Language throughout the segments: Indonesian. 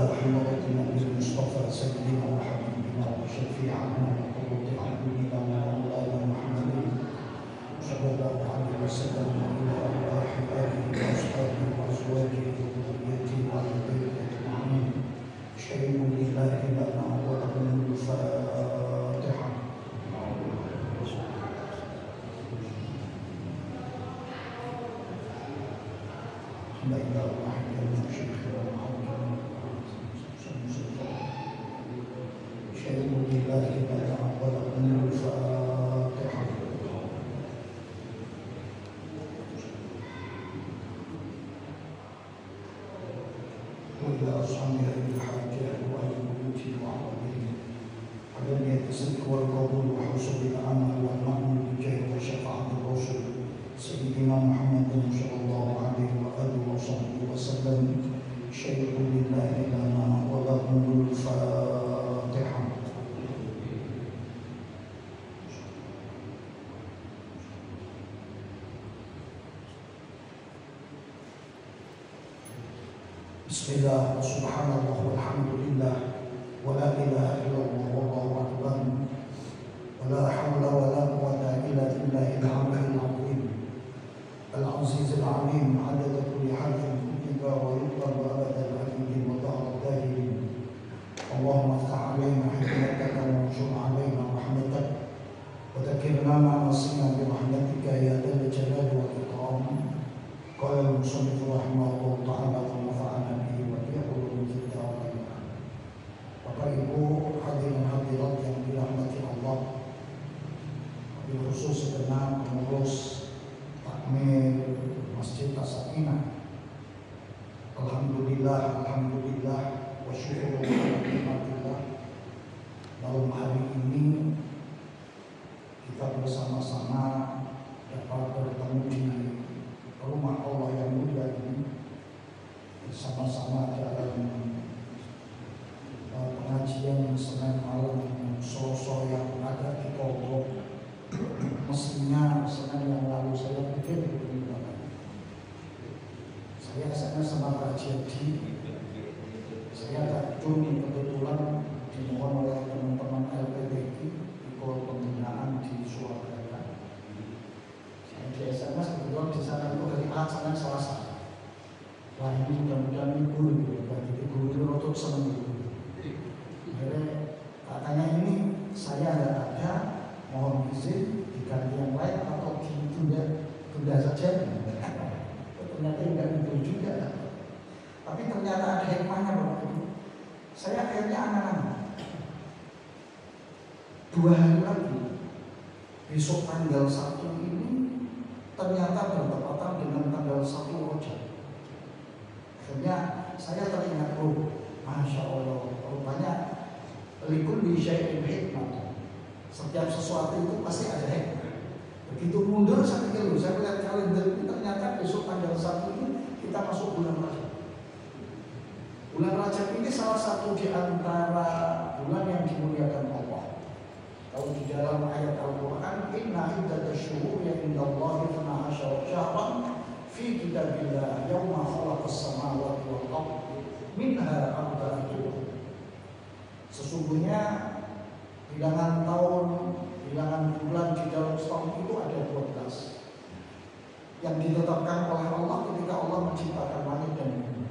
حضرة النبي المصطفى سيدنا وحبيبنا وشفيعنا وقرة أعيننا ومولانا محمد صلى الله عليه وسلم وإلى أرواح آله وأصحابه وأزواجه وذريته وأهل بيته أجمعين. شهيد لله لنا ولكم الفاتحة. لا إله إلا الله شيخنا محمد شهيد لله لنا ولكم الفاتحة. وإلى أصحابها بالحاجة وأهل البيوت وعربهم على التصديق والقبول وحصول الأمل والمأمون بجاه وشفاعة الرسل سيدنا محمد صلى الله عليه وآله وصحبه وسلم. شهيد لله لنا ولكم الفاتحة. Bismillah, subhanallah, walhamdulillah, wa la ilaha illallah, wallahu akbar, wa la hawla wa la quwwata illa billahil aliyyil azim, al-azizil alim, adada kulli harfin kutiba wa yuktabu abadal abidin wa dahra dahirin. Allahumma aftah alayna hikmataka wa anshur alayna rahmatak wa dhakkirna ma nasina bi rahmatika ya dzal jalali wal ikram. Qala al-musannif rahimahullah ta'ala wa nafa'ana bihi wa bi ulumil kitab wal hikmah. Bapak Ibu hadirin hadirat yang dirahmati Allah, bil khusus segenap pengurus takmir Masjid As-Sakinah. Alhamdulillah, alhamdulillah wa syukur nikmatillah. Malam hari ini kita bersama-sama dapat bertemu di rumah Allah yang mulia ini, bersama-sama dalam pengajian Senin malam sore yang ada di Pondok. Mestinya Senin yang lalu saya pikir saya sama Pak Jadi, saya terjun kebetulan dimohon oleh teman-teman LPDI di Pol Pembinaan di Surabaya. Di SMS kebetulan di sana itu hari Ahad, Senin, Selasa. Wah ini mudah-mudahan libur gitu, jadi guru itu rotok seneng gitu. Akhirnya katanya ini saya tidak ada, mohon izin diganti yang lain atau ditunda saja. Ternyata tidak libur juga. Tapi ternyata ada hikmahnya Bapak Ibu. Saya akhirnya anak-anak 2 hari lagi, besok tanggal 1 ini ternyata bertepatan dengan tanggal 1 Rajab. Akhirnya saya teringat, Masya Allah, rupanya likulli syai'in hikmah. Setiap sesuatu itu pasti ada hikmah. Begitu mundur saya pikir, saya melihat kalender ini ternyata besok tanggal 1 ini kita masuk bulan Rajab. Bulan Rajab ini salah satu di antara bulan yang dimuliakan Allah. Kalau di dalam ayat Al-Quran, inna iddatasyuhuri indallahi 12 syahran fi kitabillah yawma khalaqas samawati wal ardi minha arba'atun. Sesungguhnya bilangan tahun, bilangan bulan di dalam setahun itu ada 12 yang ditetapkan oleh Allah ketika Allah menciptakan langit dan bumi.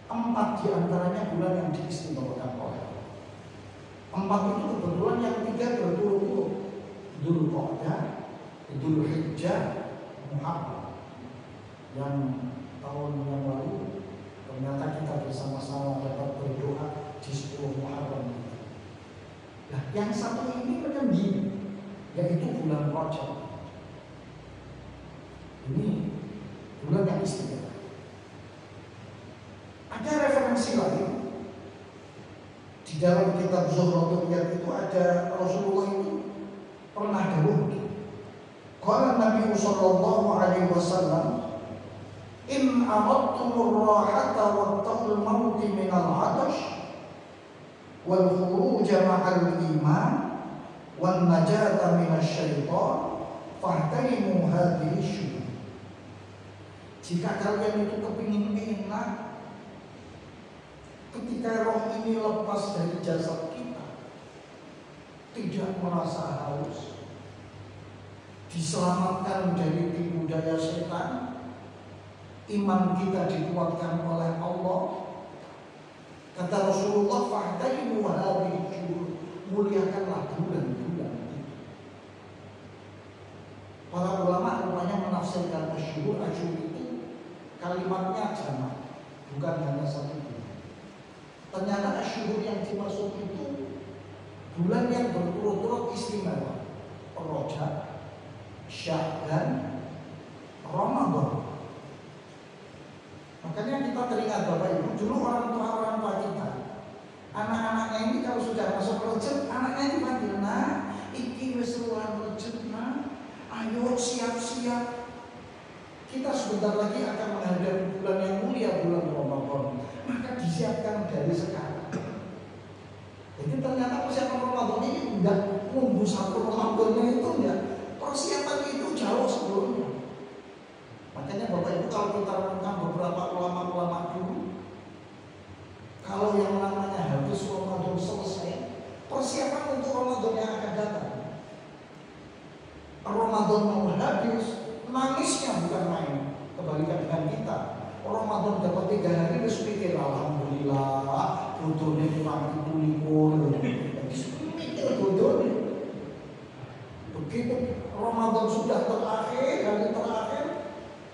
4 di antaranya bulan yang diistimewakan oleh Allah. 4 itu kebetulan yang 3 berturut-turut, Dzulqa'dah, Dzulhijjah, Muharram. Yang tahun yang lalu ternyata kita bersama-sama dapat berdoa di 10 Muharram. Nah, yang satu ini menyendiri, yaitu bulan Rajab. Ini bulan yang istimewa. Ada referensi lain di dalam kitab Zuhratul Riyad itu, ada Rasulullah itu pernah dawuh. Qala Nabi sallallahu alaihi wasallam, in aradtumur rahata wattaqul mauti minal 'atash wal khuruj ma'al iman wan najata minasyaitan fahtaimu hadhihi syuhur. Jika kalian itu kepingin enak, ketika roh ini lepas dari jasad kita, tidak merasa haus, diselamatkan dari tipu daya setan, iman kita dikuatkan oleh Allah. Kata Rasulullah, "Fa'taimu hadhihi syuhur," muliakanlah bulan-bulan itu. Para ulama rupanya menafsirkan asyhur itu kalimatnya jamak, bukan hanya satu bulan. Ternyata asyhur yang dimaksud itu bulan yang berturut-turut istimewa: Rajab, Sya'ban, Ramadan. Makanya kita teringat Bapak Ibu, dulu orang tua kita, anak-anaknya ini kalau sudah masuk Rajab, anaknya dipanggil, "Nah, iki wis ruang Rajab, nah, ayo siap-siap. Kita sebentar lagi akan menghadapi bulan yang mulia, bulan Ramadan. Maka disiapkan dari sekarang." Jadi ternyata persiapan Ramadan ini enggak nunggu satu Ramadannya itu enggak. Persiapan itu jauh sebelumnya. Makanya Bapak Ibu kalau kita renungkan beberapa ulama-ulama dulu, kalau yang namanya habis Ramadan selesai, persiapan untuk Ramadan yang akan datang. Ramadan mau habis, nangisnya bukan main. Kebalikan dengan kita, Ramadan dapat 3 hari, wis pikir alhamdulillah, bodone kurang 20. Mikir bodone. Begitu Ramadan sudah terakhir, hari terakhir,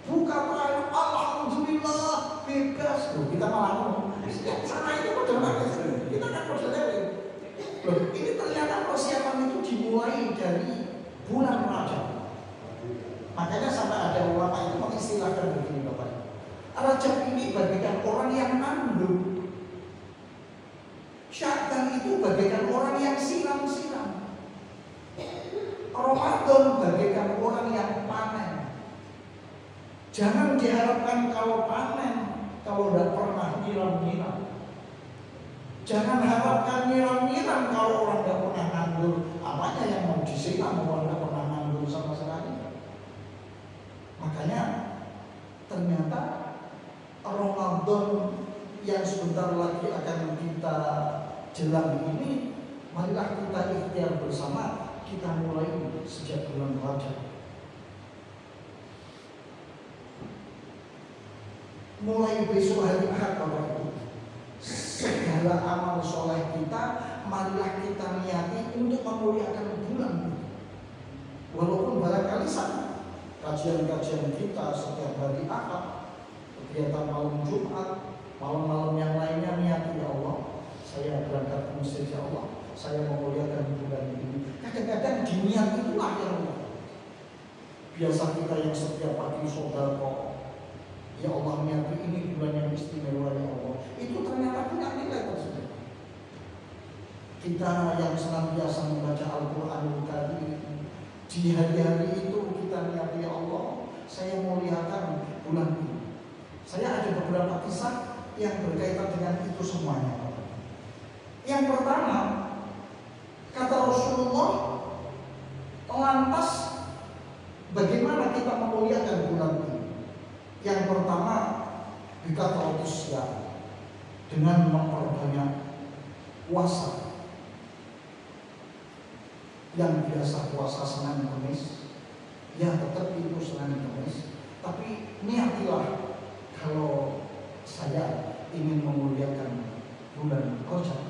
buka perayaan, alhamdulillah bebas. Loh, kita malah ngomong, sana itu pada nangis, kita kan pada lewat. Loh, ini ternyata persiapan itu dimulai dari bulan Rajab. Makanya sampai ada ulama itu mengistilahkan begini Bapak. Rajab ini bagaikan orang yang nandung. Sya'ban itu bagaikan orang yang siram-siram. Ramadan bagaikan orang yang panen. Jangan diharapkan kalau panen, kalau tidak pernah nyiram-nyiram. Jangan harapkan nyiram-nyiram kalau orang tidak pernah nganggur. Apanya yang mau disiram kalau tidak pernah nganggur sama sekali. Makanya ternyata Ramadan yang sebentar lagi akan kita jalani ini, marilah kita ikhtiar bersama. Kita mulai sejak bulan Rajab. Mulai besok hari Ahad Bapak Ibu, segala amal soleh kita, marilah kita niati untuk memuliakan bulan ini. Walaupun barangkali sama kajian-kajian kita setiap hari Ahad, kegiatan malam Jumat, malam-malam yang lainnya, niati, ya Allah, saya berangkat ke masjid, ya Allah, saya memuliakan bulan ini. Kadang-kadang di niat itulah yang biasa kita yang setiap pagi sodako, ya Allah, niat ini bulan yang istimewa, ya Allah, itu ternyata punya nilai tersebut. Kita yang senantiasa membaca Al-Quranul Karim, di hari-hari itu kita niat, ya Allah, saya muliakan bulan ini. Saya ada beberapa kisah yang berkaitan dengan itu semuanya. Yang pertama, kata Rasulullah, lantas bagaimana kita memuliakan bulan ini? Yang pertama, bikata usia, dengan memperbanyak puasa. Yang biasa puasa Senin Kamis, ya tetap itu Senin Kamis, tapi niatilah kalau saya ingin memuliakan bulan Rajab.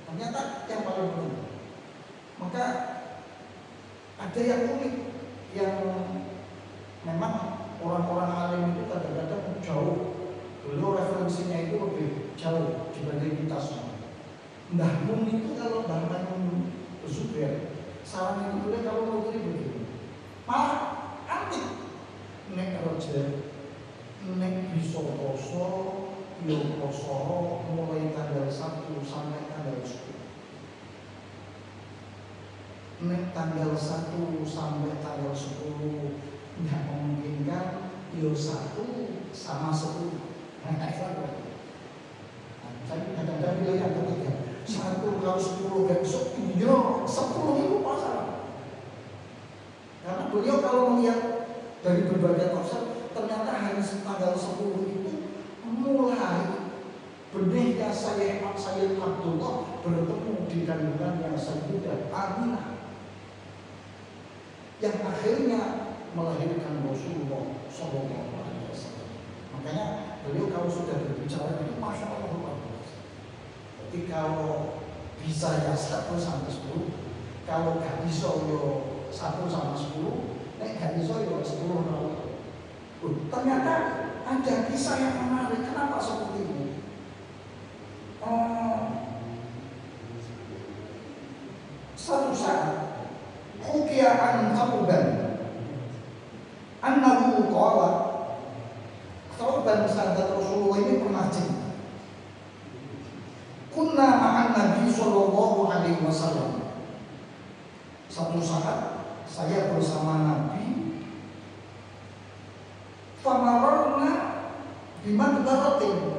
Ternyata yang paling penting. Maka ada yang unik, yang memang orang-orang alim itu kadang-kadang jauh. Beliau referensinya itu lebih jauh dibanding kita semua. Mbah Mun itu kalau Mbah Mun Zubair, saran itu boleh kalau mau begini. Malah antik. Nek Rajab, nek bisa poso, yo poso mulai tanggal 1 sampai tanggal 10. Nek tanggal 1 sampai tanggal 10 tidak memungkinkan, yo 1 sama 10. Saya kadang-kadang bilang yang ketiga, 1 kalau 10 besok, yo 10 itu pasal. Karena beliau kalau melihat dari berbagai tafsir, ternyata hanya tanggal 10 itu mulai benihnya Sayyid Abdullah bertemu di kandungannya Sayyidah Aminah yang akhirnya melahirkan Rasulullah Sallallahu Alaihi Wasallam. Makanya beliau kalau sudah berbicara itu masya Allah luar biasa. Jadi kalau bisa ya 1 sampai 10, kalau gak bisa yo 1 sampai 10, nek gak bisa yo 10 tahun. Ternyata ada kisah yang menarik. Kenapa seperti ini? Satu saat hukia an Thawban annahu qala, Thawban sahabat Rasulullah ini pernah cerita, kunna ma'an Nabi sallallahu alaihi wasallam. Satu saat saya bersama Nabi, famararna bimadbaratin.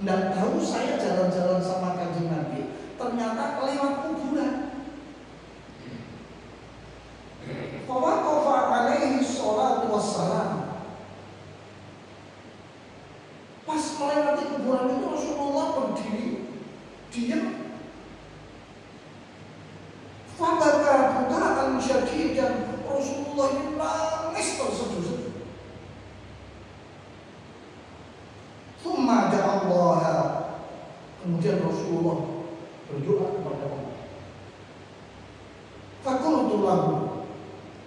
Nggak tahu saya jalan-jalan sama Kanjeng Nabi, ternyata lewat kuburan. Fawaqafa alaihi sholatu wassalam. Pas melewati kuburan itu Rasulullah berdiri, diam. Fabaka bukaan syadidan. Rasulullah ini nangis terseduh-seduh. Kemudian Rasulullah berdoa kepada Allah. Faqultu lahu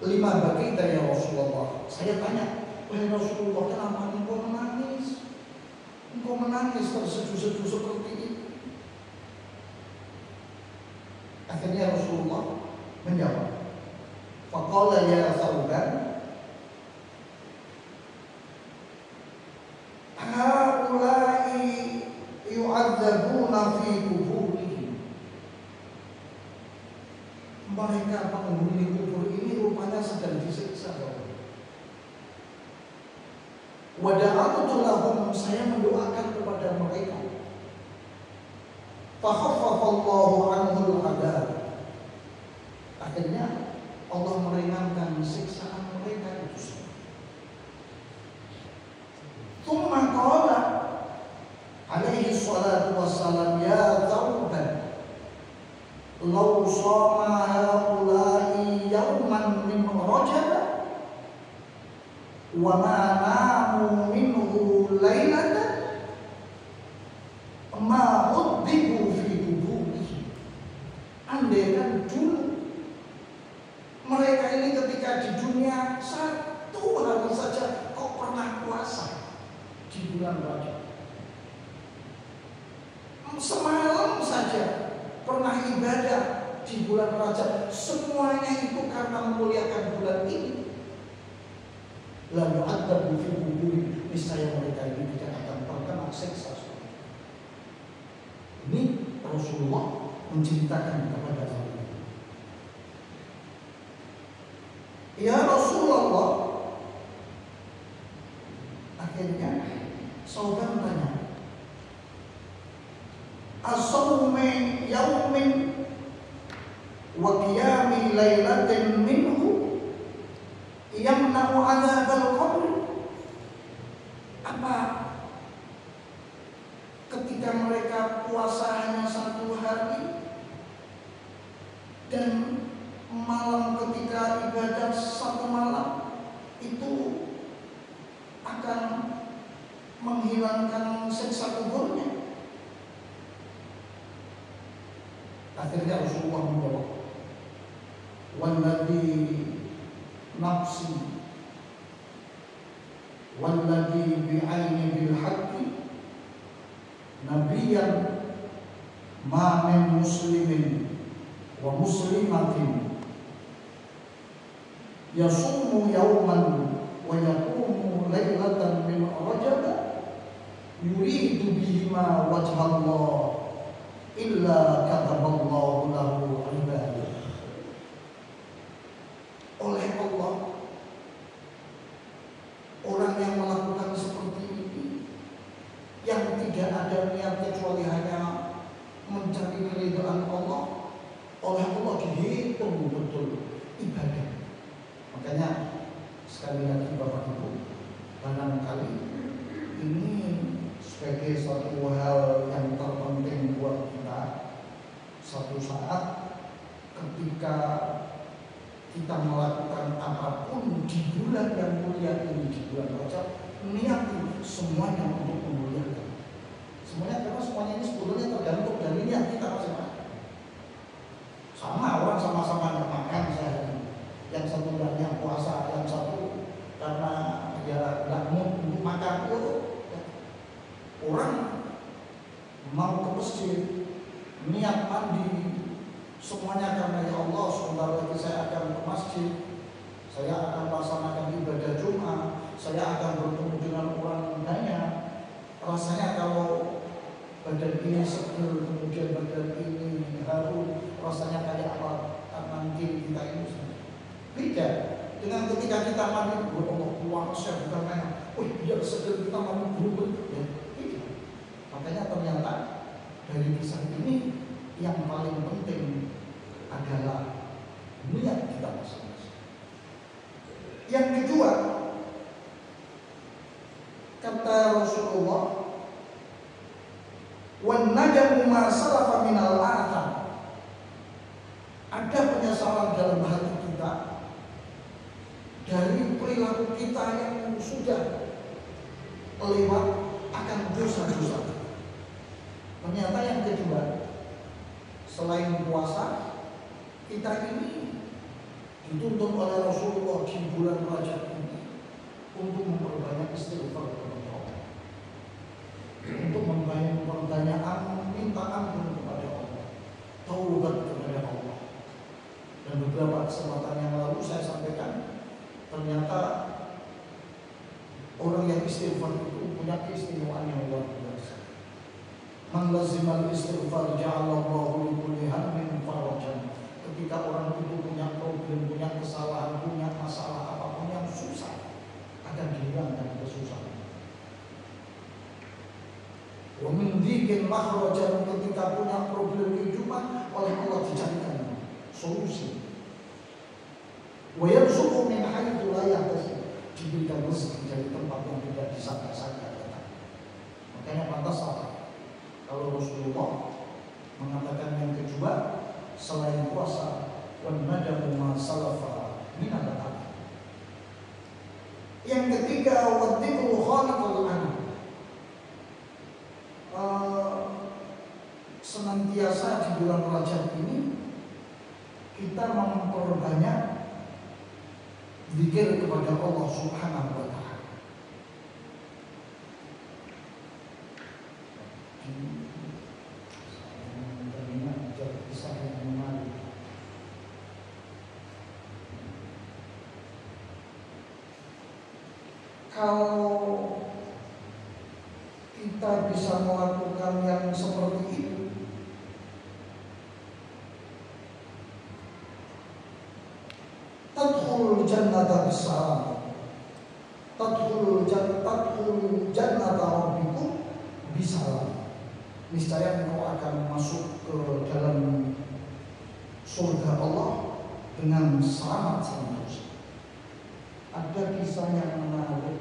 lima baqita ya Rasulullah. Saya tanya, wahai Rasulullah, kenapa engkau menangis? Engkau menangis terseduh-seduh seperti ini. Akhirnya Rasulullah menjawab, faqala ya Thawban, haulai yu'adzabuna fi kuburihim. Mereka penghuni kubur ini rupanya sedang disiksa. Wa da'atu lahum, saya mendoakan kepada mereka. Fa khaffafallahu anhul adab. Akhirnya Allah meringankan siksaan mereka itu. Tsumma qala alaihi salatu wassalam, ya Thawban, law shama haula'i yawman min Rajab wa ma namu minhu laylatan ma udhibu fi kuburihim. Andaikan dulu mereka ini ketika di dunia 1 hari saja kok pernah puasa di bulan Rajab, semalam saja pernah ibadah di bulan Rajab, semuanya itu karena memuliakan bulan ini, lalu ada fi kuburi, niscaya mereka ini tidak akan terkena siksa. Ini Rasulullah menceritakan kepada kami. Ya Rasulullah, akhirnya Thawban tanya, as-sawmi yawmin wa qiyami lailatin minhu yamna'u 'adzabal qabr. Apa ketika mereka puasa hanya 1 hari dan malam ketika ibadah 1 malam itu akan menghilangkan siksa kuburnya? Akhirnya Rasulullah menjawab, walladzi nafsi walladzi bi'aini bil haqqi nabiyyan ma min muslimin wa muslimatin yasumu yawman wa yaqumu laylatan min Rajab yuridu bihima wajhallah illa kataballahu lahu ibadah. Oleh Allah, orang yang melakukan seperti ini, yang tidak ada niat kecuali hanya mencari keridhaan Allah, oleh Allah dihitung betul ibadah. Makanya sekali lagi Bapak Ibu, barangkali ini sebagai suatu hal Satu saat ketika kita melakukan apapun di bulan yang mulia ini, di bulan Rajab, niat semuanya untuk memuliakan. Semuanya, karena semuanya ini sebetulnya tergantung dari niat kita masing-masing. Sama orang sama-sama makan sehari, yang satu banyak puasa, yang satu karena ya nggak mood untuk makan. Orang mau ke masjid, niat mandi, semuanya karena ya Allah, sebentar lagi saya akan ke masjid, saya akan melaksanakan ibadah Jumat, saya akan bertemu dengan orang banyak. Rasanya kalau badan ini seger, kemudian badan ini harum, rasanya kayak apa nanti kita ini beda dengan ketika kita mandi, Allah puasa bukan main, biar seger kita mandi berubah ya. Makanya ternyata dari kisah ini yang paling penting adalah niat kita masing-masing. Yang kedua, kata Rasulullah, wan nadamu ma salafa minal atham. Ada penyesalan dalam hati kita dari perilaku kita yang sudah lewat akan dosa-dosa. Ternyata yang kedua, selain puasa, kita ini dituntut oleh Rasulullah di bulan Rajab ini untuk memperbanyak istighfar kepada Allah, untuk memperbanyak minta ampun kepada Allah, taubat kepada Allah. Dan beberapa kesempatan yang lalu saya sampaikan, ternyata orang yang istighfar itu punya keistimewaan yang luar biasa. Man lazimal istighfar ja'alallahu li kulli hammin farajan. Ketika orang itu punya problem, punya kesalahan, punya masalah apapun yang susah, akan dihilangkan kesusahan. Wa min dhikin makhrajan, ketika punya problem kehidupan, oleh Allah dicarikan solusi. Wa yarzuqu min haitsu la yahtasib, diberikan rezeki dari tempat yang tidak disangka-sangka. Makanya pantas apa? Kalau Rasulullah mengatakan yang kedua, selain puasa, wan nadamu ma salafa minal atham. Yang ketiga, wadikru khaliqul anam. Senantiasa di bulan Rajab ini kita memperbanyak zikir kepada Allah Subhanahu wa ta'ala. Kalau kita bisa melakukan yang seperti itu, tadkhulul jannata bisalam, tadkhulul jannata rabbikum bisalam. Niscaya engkau akan masuk ke dalam surga Allah dengan selamat sangat. Ada kisah yang menarik.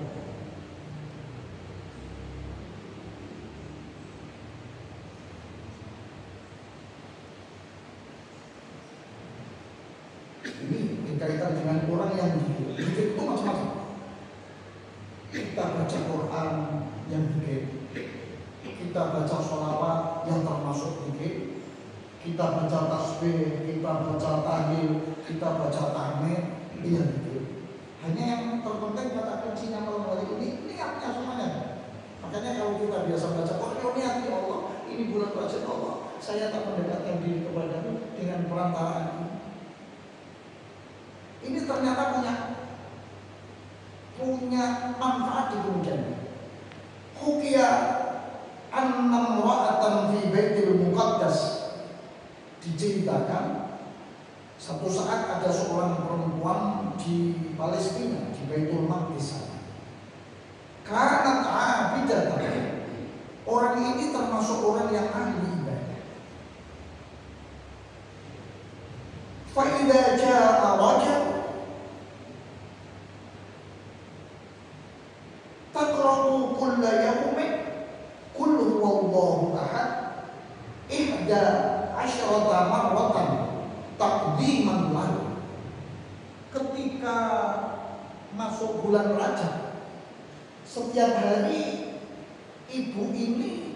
Ini berkaitan dengan orang yang zikir itu macam-macam. Kita baca Quran yang zikir, kita baca sholawat yang termasuk zikir, kita baca tasbih, kita baca tahlil, kita baca tahmid, yang zikir. Hanya yang terpenting kata kuncinya malam hari ini niatnya semuanya. Makanya kalau kita biasa baca Quran, niat ya Allah, ini bulan Rajab Allah, saya tak mendekatkan diri kepadamu dengan perantaraan ini. Ini ternyata punya manfaat di kemudian. Hukia annam ra'atan fi baitil muqaddas, diceritakan satu saat ada seorang perempuan di Palestina, di Baitul Maqdis. Karena abidatan, orang ini termasuk orang yang ahli ibadah. Fa idza jaa rajab taqra'u kulla yawmin qul huwallahu ahad ihda asyrata marratan taqdiman lahu. Ketika masuk bulan Rajab, setiap hari ibu ini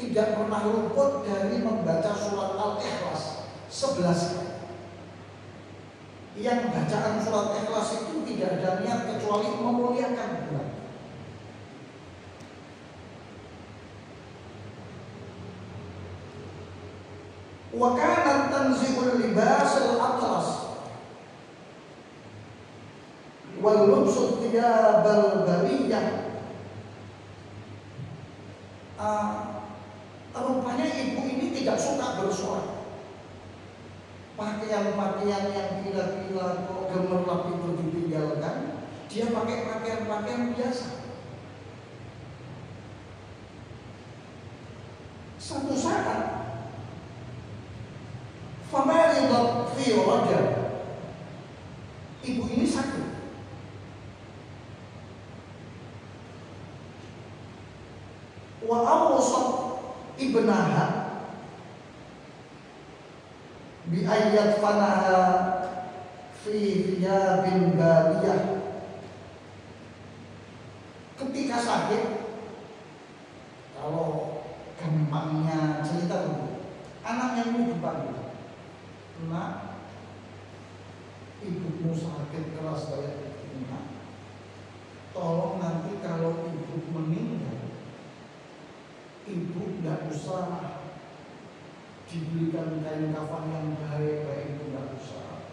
tidak pernah luput dari membaca surat Al-Ikhlas 11 kali. Yang bacaan surat Ikhlas itu tidak ada niat kecuali memuliakan bulan. Wa kanat tanzihul libas al-atlas wal lubsu thiyabal bariyah. Rupanya ibu ini tidak suka bersuara. Pakaian-pakaian yang kira-kira kok gemerlap itu ditinggalkan, dia pakai pakaian-pakaian biasa. Satu saat famaridat fi Rajab, ibu ini sakit. Wa awsat ibnaha bi ayat fanaha fi thiyabin baliyah. Ketika sakit, kalau gampangnya cerita dulu, anaknya ini dipanggil, nak, ibumu sakit keras kayak ini, nak. Tolong nanti kalau ibu meninggal, ibu tidak usah dibelikan kain kafan yang baik-baik, itu tidak usah.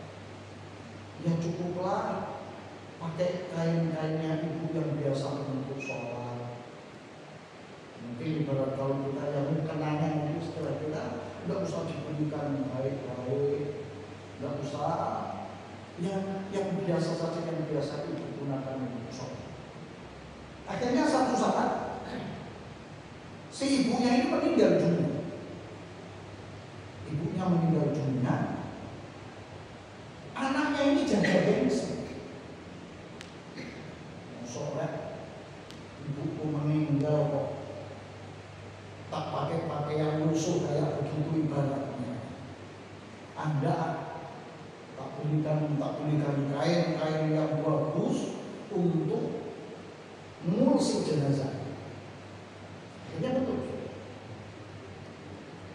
Ya cukuplah pakai kain-kainnya ibu yang biasa untuk sholat. Mungkin ibarat kalau kita yang kenangan itu setelah kita tidak usah dibelikan baik-baik, tidak usah yang biasa saja, yang biasa itu gunakan untuk sholat. Akhirnya satu saat si ibunya ini meninggal dunia. Ibunya meninggal dunia, anaknya ini jaga gengsi. Sore, ibuku meninggal kok tak pakai pakaian lusuh kayak begitu ibaratnya. Anda tak belikan kain yang bagus untuk mengurus jenazah. Akhirnya betul.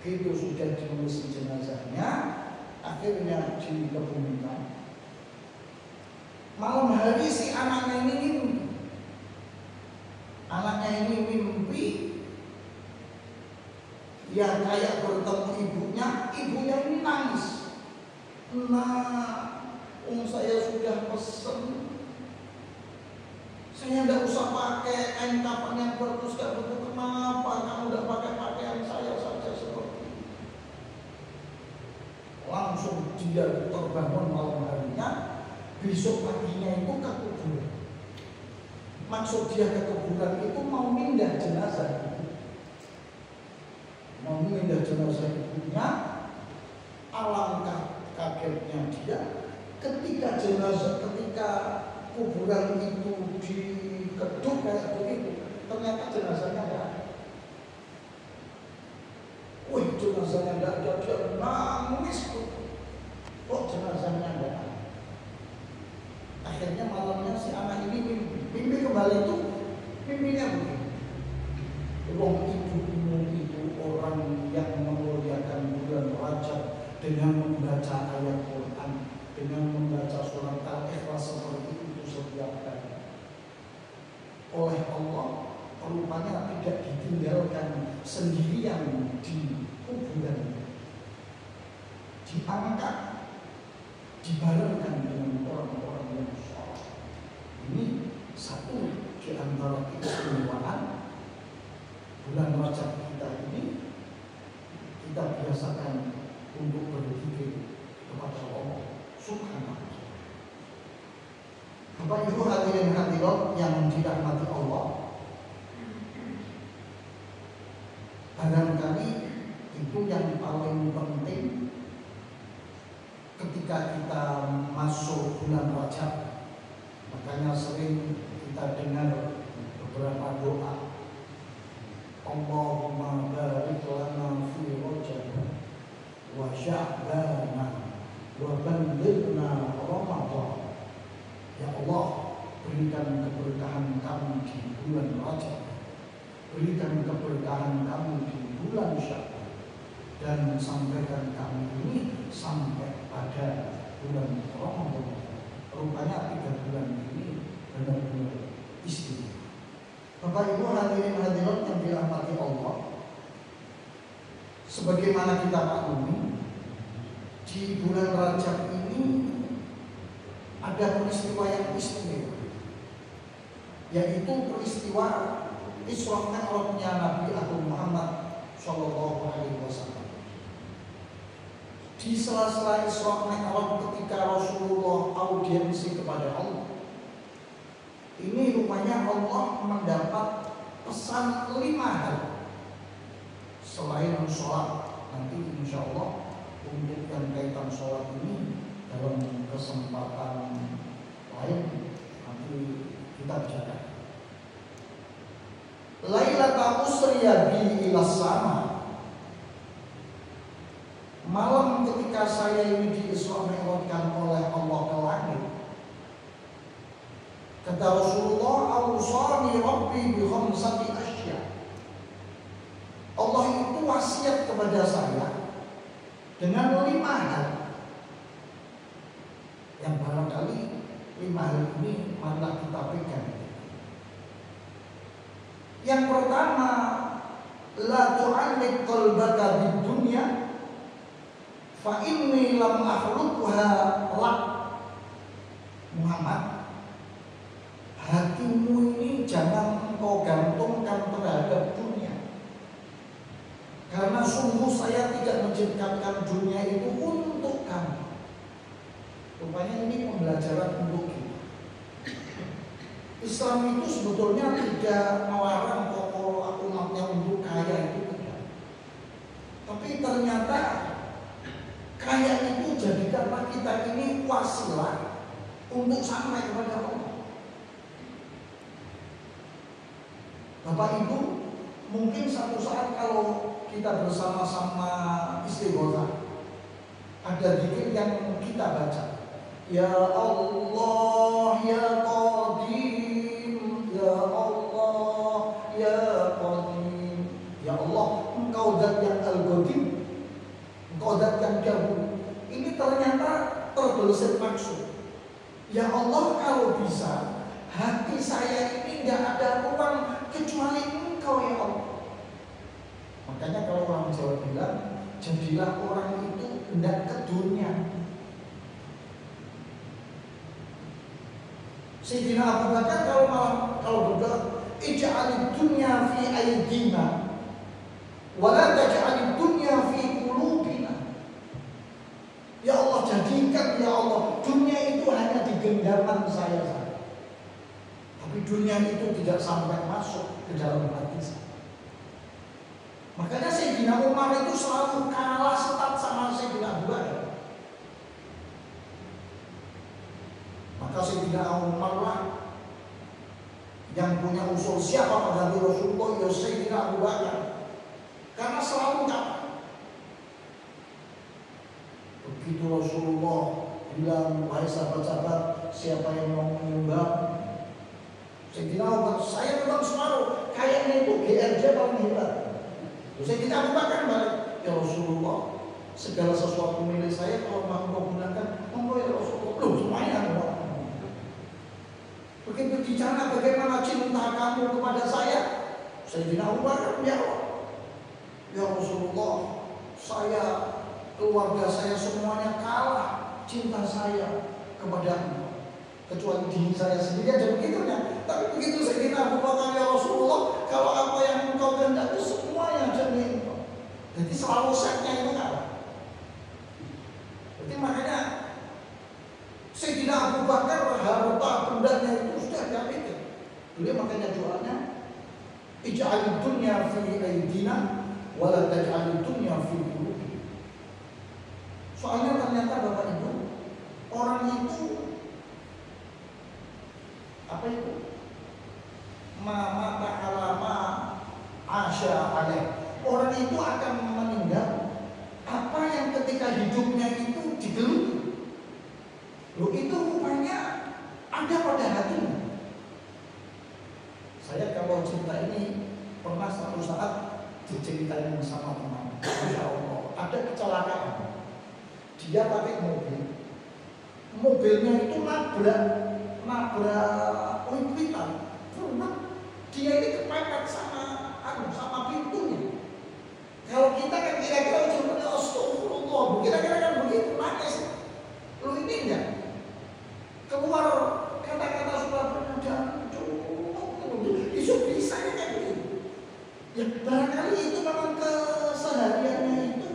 Itu sudah diurus jenazahnya, akhirnya dikebumikan. Malam hari si anaknya ini mimpi. Anaknya ini mimpi ya kayak bertemu ibunya ini nangis. Nah, saya sudah pesen, saya tidak usah pakai kain kafan yang bagus kayak begitu. Kenapa kamu tidak pakai pakaian saya saja seperti ini? Langsung dia terbangun malam harinya, besok paginya itu ke kuburan. Maksud dia ke kuburan itu mau mindah jenazah. Mau mindah jenazah ibunya. Alangkah kagetnya dia ketika kuburan itu diketuk kayak begitu, ternyata jenazahnya tidak ada. Wih, jenazahnya tidak ada, dia nangis tuh. Kok jenazahnya tidak ada? Akhirnya malamnya si anak ini mimpi kembali itu, mimpinya begini. Wong ibumu itu orang yang memuliakan bulan Rajab dengan membaca ayat Quran, dengan membaca surat Al-Ikhlas seperti itu setiap hari. Oleh Allah, rupanya tidak ditinggalkan sendirian di kuburan, diangkat, dibarengkan dengan orang-orang yang saleh. Ini satu di antara keistimewaan bulan Rajab kita ini. Kita biasakan untuk berzikir kepada Allah Subhanahu wa Ta'ala. Bapak Ibu hadirin hadirat yang dirahmati Allah, barangkali itu yang paling penting ketika kita masuk bulan Rajab. Makanya sering kita dengar beberapa doa, Allahumma barik lana fi Rajab berikan keberkahan kami di bulan Rajab, berikan keberkahan kami di bulan Syawal, dan sampaikan kami ini sampai pada bulan Ramadan. Rupanya 3 bulan ini benar-benar istimewa. Bapak Ibu hadirin hadirat yang dirahmati Allah, sebagaimana kita maklumi, di bulan Rajab ini ada peristiwa yang istimewa, yaitu peristiwa Isra Mi'rajnya Nabi Agung Muhammad Shallallahu Alaihi Wasallam. Di sela-sela Isra Mi'raj ketika Rasulullah audiensi kepada Allah, ini rupanya Allah mendapat pesan 5 hal selain sholat. Nanti insya Allah untuk yang kaitan sholat ini dalam kesempatan lain nanti kita bicara. Lailatul usriya bi ila sama. Malam ketika saya ini di-Isra Mi'rajkan oleh Allah ke langit, kata Rasulullah, "Awsani Rabbi bi khamsati asya." Allah itu wasiat kepada saya dengan 5 hal. Yang barangkali 5 hal ini marilah kita pegang. Yang pertama, la tu'alliq qalbaka bid dunya fa inni lam akhluqha lak. Muhammad, hatimu ini jangan engkau gantungkan terhadap dunia, karena sungguh saya tidak menciptakan dunia itu untuk kamu. Rupanya ini pembelajaran untuk kita. Islam itu sebetulnya tidak melarang kalau aku maunya untuk kaya itu tidak. Tapi ternyata kaya itu jadikanlah kita ini wasilah untuk sampai kepada Allah. Bapak Ibu, mungkin satu saat kalau kita bersama-sama istighotsah, ada zikir yang kita baca. Ya Allah ya Qadim, ya Allah ya Qadim. Ya Allah, Engkau zat yang Al-Qadim, Engkau zat yang dahulu. Ini ternyata terbelit maksud. Ya Allah, kalau bisa hati saya ini tidak ada ruang kecuali Engkau ya Allah. Makanya kalau orang Jawa bilang, jadilah orang itu hendak ke dunia. Sayyidina Abu Bakar kalau berdoa, ij'alid dunya fi aydina wa la taj'alid dunya fi qulubina. Ya Allah, jadikan ya Allah dunia itu hanya di genggaman saya saja, tapi dunia itu tidak sampai masuk ke dalam hati saya. Makanya Sayyidina Umar itu selalu kalah setat sama Sayyidina Abu Bakar. Maka Sayyidina Umar lah yang punya usul siapa pengganti Rasulullah, ya Sayyidina Abu Bakar, karena selalu kalah. Begitu Rasulullah bilang, wahai sahabat-sahabat, siapa yang mau menyumbang? Sayyidina Abu Bakar, saya memang separuh, kayaknya itu GRJ paling hebat. Sayyidina Abu Bakar balik, ya Rasulullah, segala sesuatu milik saya kalau mau gunakan, monggo ya Rasulullah. Loh, semuanya enggak. Begitu bicara bagaimana cinta kamu kepada saya, Sayyidina Abu Bakar menjawab, ya Rasulullah, saya, keluarga saya semuanya kalah cinta saya kepadamu, kecuali diri saya sendiri aja begitunya. Tapi begitu Sayyidina Abu Bakar, ya Rasulullah, kalau apa yang engkau kehendaki semuanya demi engkau. Jadi selalu setnya itu kalah. Jadi makanya Sayyidina Abu Bakar harta bendanya itu sudah dia pikir. Beliau makanya doanya, ij'alid dunya fi aydina wa la taj'alid dunya fi qulubina. Soalnya ternyata Bapak Ibu, orang itu apa itu? Mama ta'alama asya alaih. Orang itu akan meninggal apa yang ketika hidupnya itu digeluti. Loh, itu rupanya ada pada hatinya. kita ini pernah satu saat diceritain sama teman. Masya Allah, ada kecelakaan. Dia pakai mobil. Mobilnya itu nabrak lipitan. Dia ini kepepet sama pintunya. Kalau kita kan kira-kira cuma astagfirullah, kira-kira kan begitu nangis. Lu ini enggak keluar kata-kata surat dan isu bisa ya kayak gitu. Ya barangkali itu memang kesehariannya itu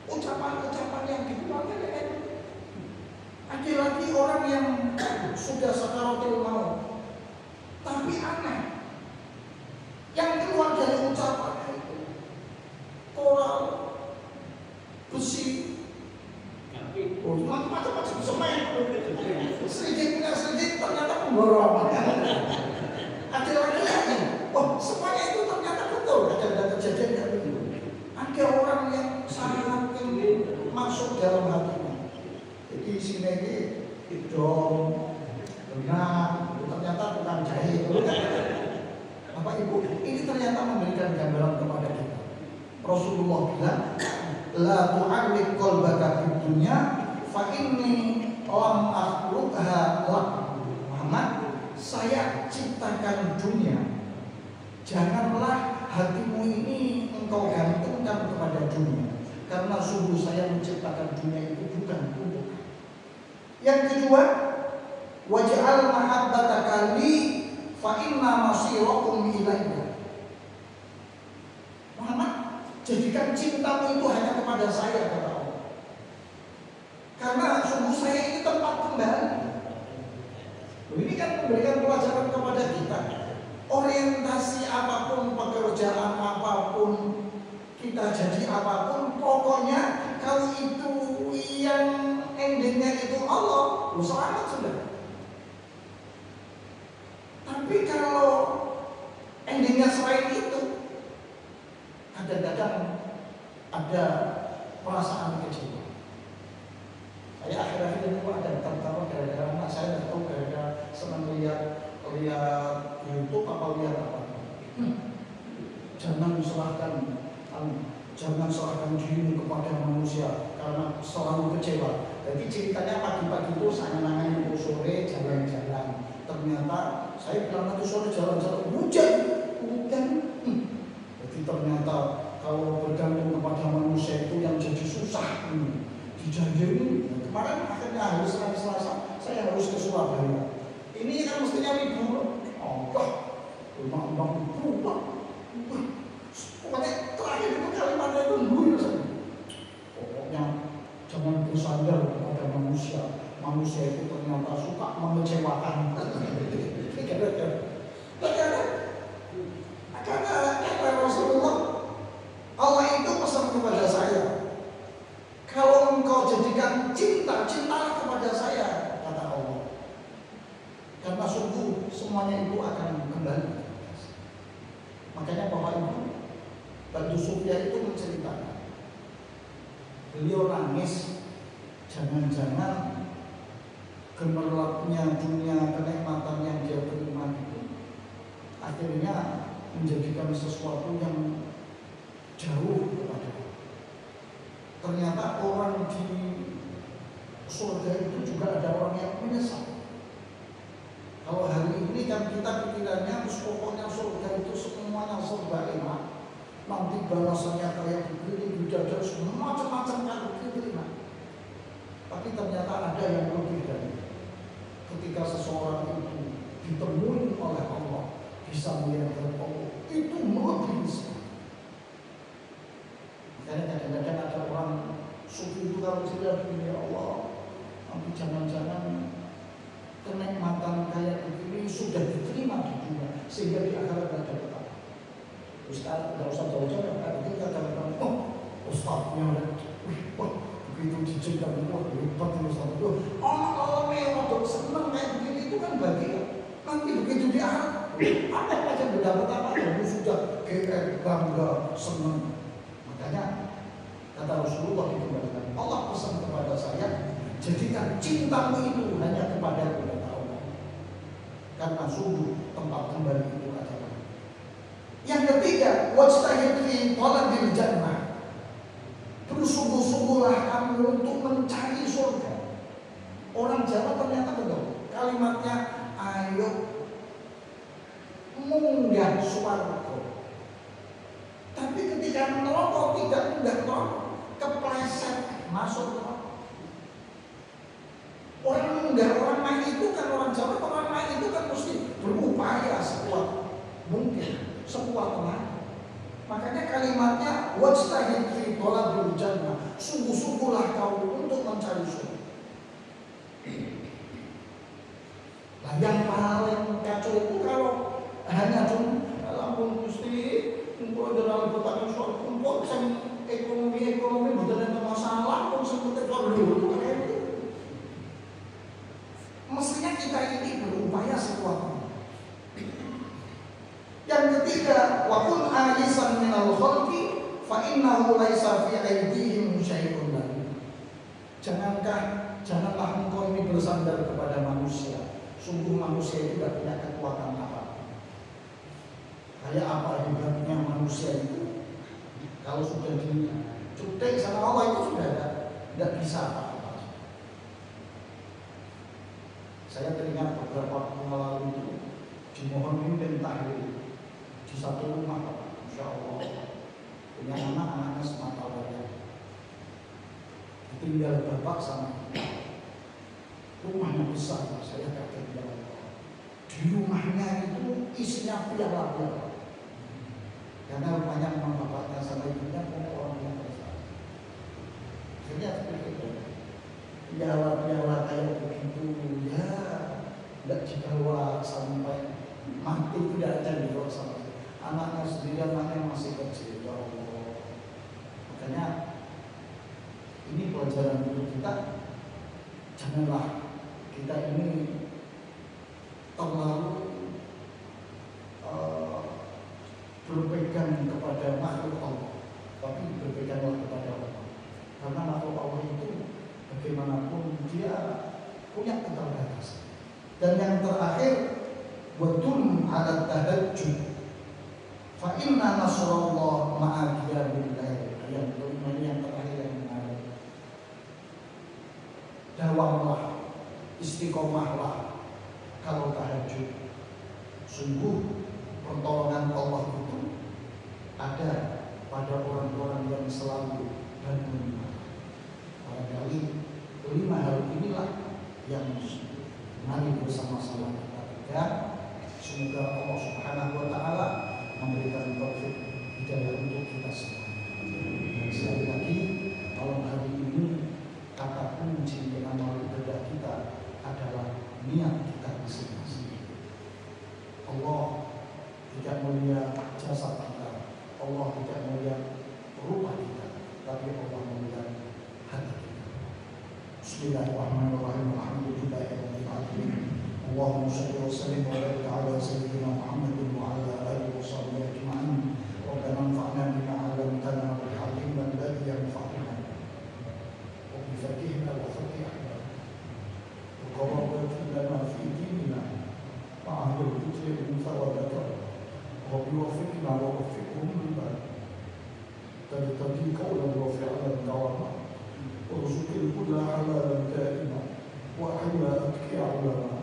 ucapan-ucapan yang dikeluarkan kayak gitu. Ada lagi orang yang sudah sakaratul maut, tapi aneh. Yang keluar dari ucapannya itu koral, besi, macam-macam semen, sedikit ternyata pemborong. Ada lagi yang, semuanya itu ternyata betul. Ada kejadian yang begitu. Ada orang yang sangat masuk dalam hatinya. Jadi sini ini hidung, benang, ternyata bukan jahit. Bapak Ibu, ini ternyata memberikan gambaran kepada kita. Rasulullah bilang, la tu'alliq qalbaka fid dunya fa inni lam akhluqha lak. Muhammad, saya ciptakan dunia. Janganlah hatimu ini engkau gantungkan kepada dunia, karena sungguh saya menciptakan dunia itu bukan untuk. Yang kedua, waj'al mahabbataka li fa inna masirakum ilayya. Muhammad, jadikan cintamu itu hanya kepada saya, kata Allah. Karena sungguh saya ini tempat kembali. Ini kan memberikan pelajaran kepada kita. Orientasi apapun, pekerjaan apapun, kita jadi apapun, pokoknya kalau itu yang endingnya itu Allah, selamat sudah. Tapi kalau endingnya selain itu, kadang-kadang ada perasaan kecewa. Saya akhir-akhir ini ada tertawa gara-gara anak saya nggak tahu gara-gara senang lihat YouTube apa lihat apa. Jangan serahkan diri kepada manusia karena selalu kecewa. Jadi ceritanya pagi-pagi itu saya nangannya sore jalan-jalan. Ternyata saya bilang nanti sore jalan-jalan hujan. Jadi ternyata kalau bergantung kepada manusia itu yang jadi susah. Dijanjiin. Kemarin akhirnya hari Selasa saya harus ke Surabaya. Ini kan mestinya libur. Rumah berubah. Pokoknya terakhir itu kalimatnya itu lurus. Pokoknya jangan bersandar kepada manusia. Manusia itu ternyata suka mengecewakan. Karena Rasulullah, Allah itu pesan kepada saya, kalau engkau jadikan cintalah kepada saya, kata Allah. Karena sungguh semuanya itu akan kembali. Makanya Bapak Ibu, Batu Sufya itu menceritakan, beliau nangis, jangan-jangan gemerlapnya dunia, kenikmatan yang dia terima itu akhirnya menjadikan sesuatu yang jauh kepada Allah. Ternyata orang di surga itu juga ada orang yang menyesal. Kalau hari ini kan kita pikirannya pokoknya surga itu semuanya serba enak. Nanti balasannya kayak begini, bidadari semua macam-macam kayak begini. Tapi ternyata ada yang lebih dari itu. Ketika seseorang itu ditemui oleh Allah, bisa melihat Allah, itu melebihi semua. Makanya kadang-kadang ada orang sufi itu kalau tidak begini, ya Allah, nanti jangan-jangan kenikmatan kayak begini sudah diterima di dunia sehingga di akhirat ada apa? Ustaz, tidak usah jauh-jauh, ketika katakan, Ustaznya begitu diceritakan, hebat ini Ustaz. Allah mewah, senang kayak begini itu kan bagian. Nanti begitu di akhirat, apa aja mendapat apa? Itu sudah GR, bangga, senang. Makanya kata Rasulullah dikembalikan, Allah pesan kepada saya, jadikan cintamu itu hanya kepada Allah. Karena sungguh tempat kembali itu adalah Iya, wajtahid fi talabil jannah. Bersungguh-sungguhlah kamu untuk mencari surga. Orang Jawa ternyata betul. Kalimatnya ayo munggah swarga. Tapi ketika neraka tidak munggah neraka, kepleset masuk neraka. Orang munggah, orang naik itu kan orang Jawa, orang naik itu kan mesti berupaya sekuat mungkin, sekuat tenaga. Makanya kalimatnya wajtahid fi talabil jannah. Sungguh-sungguhlah kau untuk mencari surga. Nah, yang paling kacau itu kalau hanya cuma lampun Gusti kumpul dalam bertanya soal kumpul ekonomi bukan ada masalah pun seperti soal dulu kayak itu. Mestinya kita ini berupaya sekuat. Yang ketiga, wa kun alisan minal khalqi fa innahu laisa fi aydihim syai'un. Janganlah engkau ini bersandar kepada manusia. Sungguh manusia itu tidak punya kekuatan apa. Kayak apa hebatnya manusia itu? Kalau sudah dicutek sama Allah itu sudah tidak bisa apa-apa. Saya teringat beberapa waktu lalu itu dimohon pimpin tahlil di satu rumah, Masya Allah, punya anaknya semata wayang, tinggal bapak sama rumahnya besar. Saya kaget ya Allah, di rumahnya itu isinya piala-piala, karena rumahnya memang bapaknya sama ibunya orang yang besar. Akhirnya seperti itu, piala-piala kayak begitu ya, tidak dibawa sampai mati, tidak ada dibawa sampai anaknya sendiri, anaknya masih kecil. Ya Allah, makanya ini pelajaran untuk kita. Janganlah kita ini terlalu berpegang kepada makhluk Allah, tapi berpeganglah kepada Allah. Karena makhluk Allah itu bagaimanapun dia punya keterbatasan. Dan yang terakhir, wadun ala tahajjud fa inna nasrallah ma'a qiyamil lail. Yang kelima, yang terakhir yang menarik, dawamlah, istiqomahlah kalau tahajud. Sungguh pertolongan Allah itu ada pada orang-orang yang selalu bangun. Barangkali kelima hal inilah yang mari bersama-sama kita pegang. Semoga Allah Subhanahu wa Ta'ala memberikan taufik hidayah untuk kita semua. Dan sekali lagi, malam hari ini kata kunci amal ibadah kita adalah niat kita masing-masing. Allah tidak melihat jasad kita, Allah tidak melihat rupa kita, tapi Allah melihat hati kita. Bismillahirrahmanirrahim. Alhamdulillahirabbil alamin. Allahumma shalli wa sallim wa barik ala sayyidina Muhammadin wa ala alihi wa sahbihi ajma'in. Rabbana anfa'na bima 'allamtana wa 'allimna alladhi yanfa'una wa bifaqihna wa faqihna wa qawwina lana fi dinina wa ahlul dhikri min thawabatika wa biwaffiqna wa waffiqhum lima tadtaqi qawlan wa fi'lan dawama warzuqil kulla halalan da'ima wa ahya atqiya 'ulama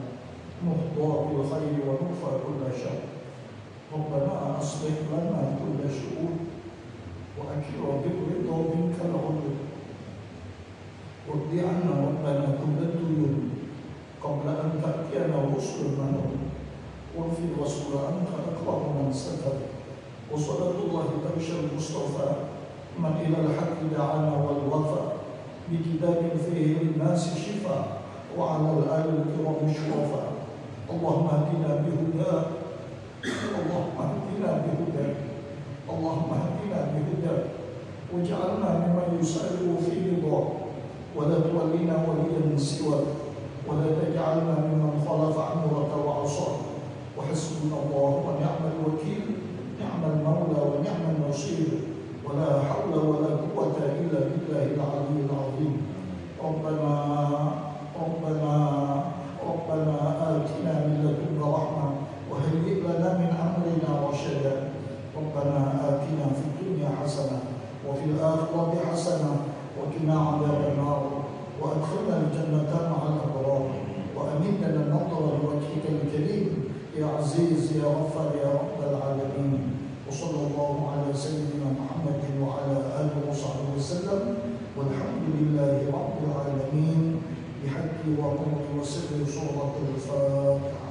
نهضى بالخير ونوفى كل شر. ربنا أصلح لنا كل شؤون وأكرم بالرضا منك العلو وارض عنا ربنا كل الديون قبل أن تأتينا رسل المنون واغفر رسول أنت أكرم من ستر وصلاة الله تغشى المصطفى من إلى الحق دعانا والوفى بكتاب فيه للناس شفاء وعلى الآل الكرام شرفاء. اللهم اهدنا بهداك اللهم اهدنا بهداك اللهم اهدنا بهداك واجعلنا ممن يسارع في رضاك ولا تولنا وليا سواك ولا تجعلنا ممن خالف امرك وعصاك وحسبنا الله ونعم الوكيل نعم المولى ونعم النصير ولا حول ولا قوة إلا بالله العلي العظيم. ربنا آتنا من لدنك رحمة وهيئ لنا من أمرنا رشدا. ربنا حسنة وفي الآخرة حسنة وقنا عذاب النار وأدخلنا الجنة مع الأبرار وأمتنا النظر بوجهك الكريم يا عزيز يا غفار يا رب العالمين. وصلى الله على سيدنا محمد وعلى آله وصحبه وسلم والحمد لله رب العالمين بحق وقول وسر سورة الفاتحة.